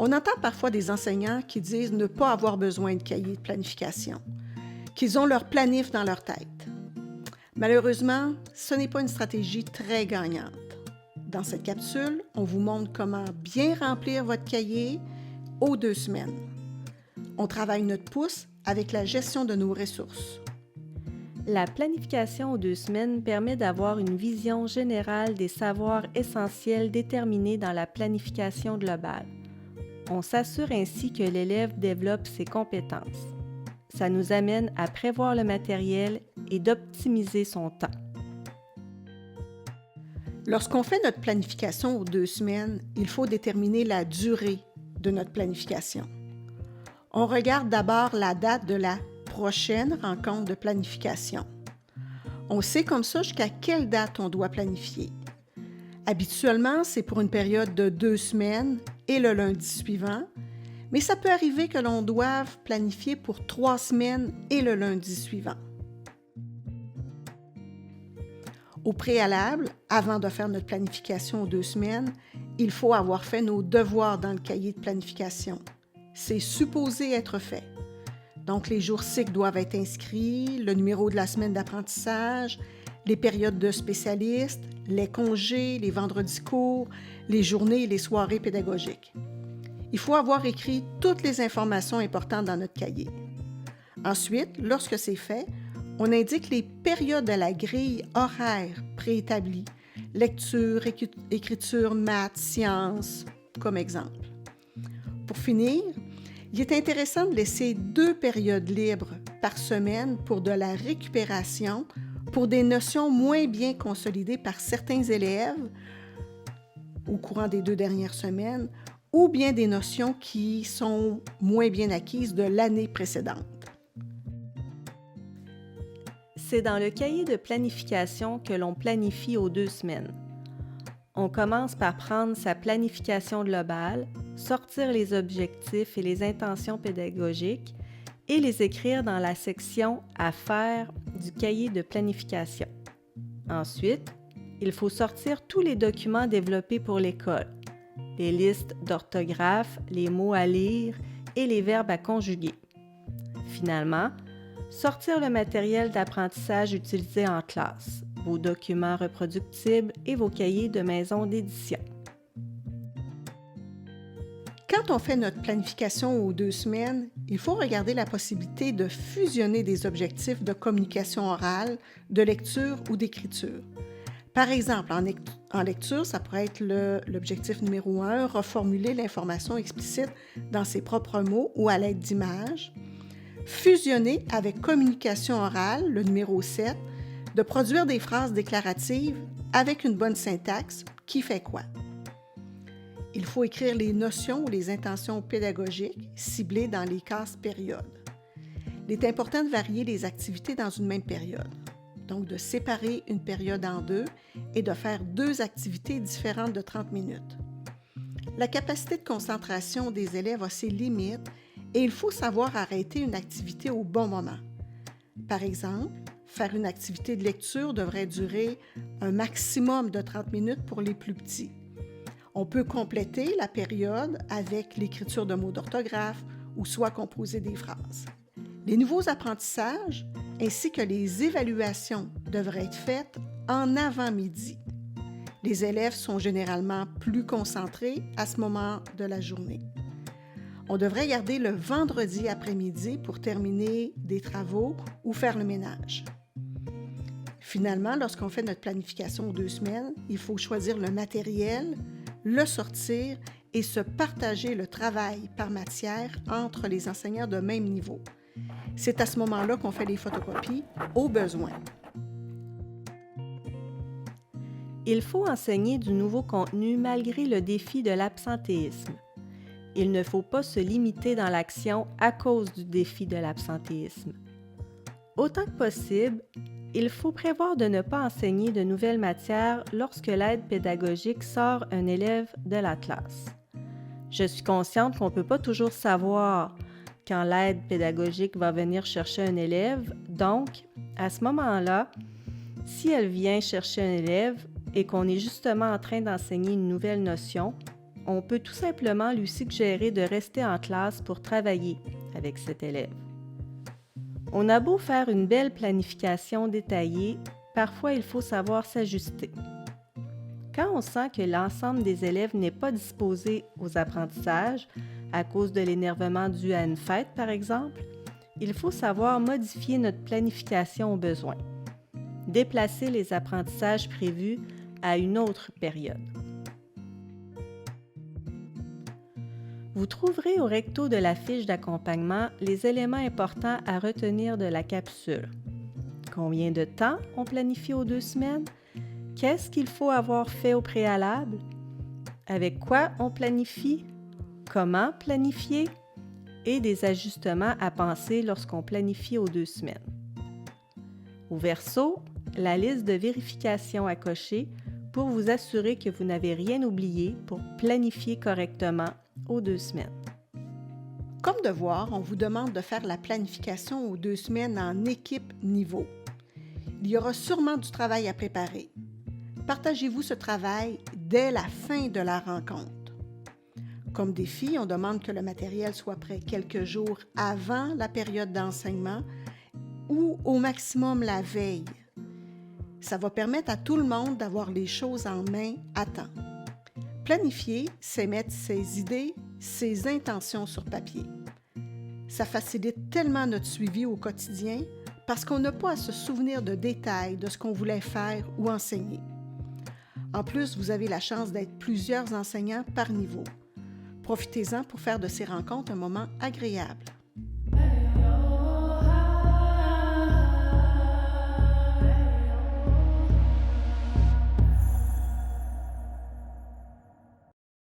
On entend parfois des enseignants qui disent ne pas avoir besoin de cahier de planification, qu'ils ont leur planif dans leur tête. Malheureusement, ce n'est pas une stratégie très gagnante. Dans cette capsule, on vous montre comment bien remplir votre cahier aux 2 semaines. On travaille notre pouce avec la gestion de nos ressources. La planification aux 2 semaines permet d'avoir une vision générale des savoirs essentiels déterminés dans la planification globale. On s'assure ainsi que l'élève développe ses compétences. Ça nous amène à prévoir le matériel et d'optimiser son temps. Lorsqu'on fait notre planification aux 2 semaines, il faut déterminer la durée de notre planification. On regarde d'abord la date de la prochaine rencontre de planification. On sait comme ça jusqu'à quelle date on doit planifier. Habituellement, c'est pour une période de 2 semaines et le lundi suivant, mais ça peut arriver que l'on doive planifier pour 3 semaines et le lundi suivant. Au préalable, avant de faire notre planification aux 2 semaines, il faut avoir fait nos devoirs dans le cahier de planification. C'est supposé être fait. Donc, les jours cycles doivent être inscrits, le numéro de la semaine d'apprentissage, les périodes de spécialistes, les congés, les vendredis courts, les journées et les soirées pédagogiques. Il faut avoir écrit toutes les informations importantes dans notre cahier. Ensuite, lorsque c'est fait, on indique les périodes de la grille horaire préétablie, lecture, écriture, maths, sciences, comme exemple. Pour finir, il est intéressant de laisser 2 périodes libres par semaine pour de la récupération pour des notions moins bien consolidées par certains élèves au courant des 2 dernières semaines ou bien des notions qui sont moins bien acquises de l'année précédente. C'est dans le cahier de planification que l'on planifie aux 2 semaines. On commence par prendre sa planification globale, sortir les objectifs et les intentions pédagogiques et les écrire dans la section « À faire » du cahier de planification. Ensuite, il faut sortir tous les documents développés pour l'école, les listes d'orthographe, les mots à lire et les verbes à conjuguer. Finalement, sortir le matériel d'apprentissage utilisé en classe, vos documents reproductibles et vos cahiers de maison d'édition. Quand on fait notre planification aux 2 semaines, il faut regarder la possibilité de fusionner des objectifs de communication orale, de lecture ou d'écriture. Par exemple, en lecture, ça pourrait être l'objectif numéro 1, reformuler l'information explicite dans ses propres mots ou à l'aide d'images. Fusionner avec communication orale, le numéro 7, de produire des phrases déclaratives avec une bonne syntaxe, qui fait quoi? Il faut écrire les notions ou les intentions pédagogiques ciblées dans les cases périodes. Il est important de varier les activités dans une même période, donc de séparer une période en 2 et de faire 2 activités différentes de 30 minutes. La capacité de concentration des élèves a ses limites et il faut savoir arrêter une activité au bon moment. Par exemple, faire une activité de lecture devrait durer un maximum de 30 minutes pour les plus petits. On peut compléter la période avec l'écriture de mots d'orthographe ou soit composer des phrases. Les nouveaux apprentissages ainsi que les évaluations devraient être faites en avant-midi. Les élèves sont généralement plus concentrés à ce moment de la journée. On devrait garder le vendredi après-midi pour terminer des travaux ou faire le ménage. Finalement, lorsqu'on fait notre planification aux 2 semaines, il faut choisir le matériel, le sortir et se partager le travail par matière entre les enseignants de même niveau. C'est à ce moment-là qu'on fait les photocopies au besoin. Il faut enseigner du nouveau contenu malgré le défi de l'absentéisme. Il ne faut pas se limiter dans l'action à cause du défi de l'absentéisme. Autant que possible, il faut prévoir de ne pas enseigner de nouvelles matières lorsque l'aide pédagogique sort un élève de la classe. Je suis consciente qu'on ne peut pas toujours savoir quand l'aide pédagogique va venir chercher un élève, donc, à ce moment-là, si elle vient chercher un élève et qu'on est justement en train d'enseigner une nouvelle notion, on peut tout simplement lui suggérer de rester en classe pour travailler avec cet élève. On a beau faire une belle planification détaillée, parfois il faut savoir s'ajuster. Quand on sent que l'ensemble des élèves n'est pas disposé aux apprentissages, à cause de l'énervement dû à une fête par exemple, il faut savoir modifier notre planification au besoin, déplacer les apprentissages prévus à une autre période. Vous trouverez au recto de la fiche d'accompagnement les éléments importants à retenir de la capsule. Combien de temps on planifie aux 2 semaines? Qu'est-ce qu'il faut avoir fait au préalable? Avec quoi on planifie? Comment planifier? Et des ajustements à penser lorsqu'on planifie aux 2 semaines. Au verso, la liste de vérifications à cocher pour vous assurer que vous n'avez rien oublié pour planifier correctement aux 2 semaines. Comme devoir, on vous demande de faire la planification aux 2 semaines en équipe niveau. Il y aura sûrement du travail à préparer. Partagez-vous ce travail dès la fin de la rencontre. Comme défi, on demande que le matériel soit prêt quelques jours avant la période d'enseignement ou au maximum la veille. Ça va permettre à tout le monde d'avoir les choses en main à temps. Planifier, c'est mettre ses idées, ses intentions sur papier. Ça facilite tellement notre suivi au quotidien parce qu'on n'a pas à se souvenir de détails de ce qu'on voulait faire ou enseigner. En plus, vous avez la chance d'être plusieurs enseignants par niveau. Profitez-en pour faire de ces rencontres un moment agréable.